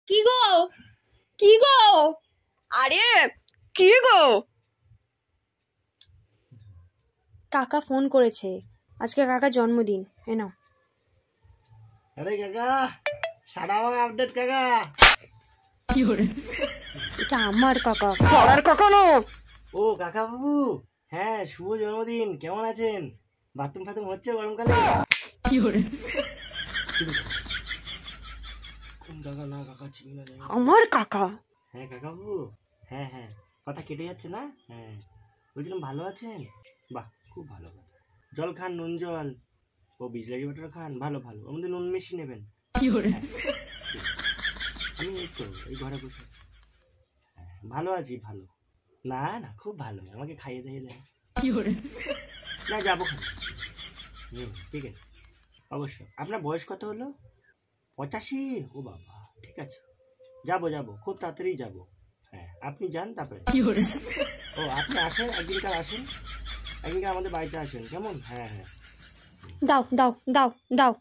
কি গো কি গো আরে কি গো কাকা ফোন করেছে, আজকে কাকার জন্মদিন। এ নাও। আরে কাকা, সারা আপডেট কাকা। এটা আমার কাকা, পড়ার কাকা না। ও কাকা বাবু, হ্যাঁ শুভ জন্মদিন। কেমন আছেন? বাথরুম ফাথরুম হচ্ছে গরমকালে? কোন কাকা? না কাকা চিনি না। আমার কাকা। হ্যাঁ কাকা বাবু, হ্যাঁ হ্যাঁ, কথা কেটে যাচ্ছে না? হ্যাঁ বলছিলাম ভালো আছেন? বাহ, খুব ভালো কথা। জল খান, নুন জল ও বিজলারি বাটার খান, ভালো ভালো। আমাদের নুন বেশি নেবেন। আমি এই তো এই ঘরে বসে আছি। হ্যাঁ, ভালো আছি, ভালো। না না, খুব ভালো, আমাকে খাইয়ে দিয়ে দেন। না যাবো খান। ঠিক আছে, অবশ্যই। আপনার বয়স কত হলো? 85? ও বাবা, ঠিক আছে, যাবো যাবো, খুব তাড়াতাড়ি যাবো। হ্যাঁ আপনি যান, তারপরে ও আপনি আসেন, একদিনকার আসেন, একদিনকার আমাদের বাড়িতে আসেন, কেমন? হ্যাঁ হ্যাঁ। দাও দাও দাও দাও।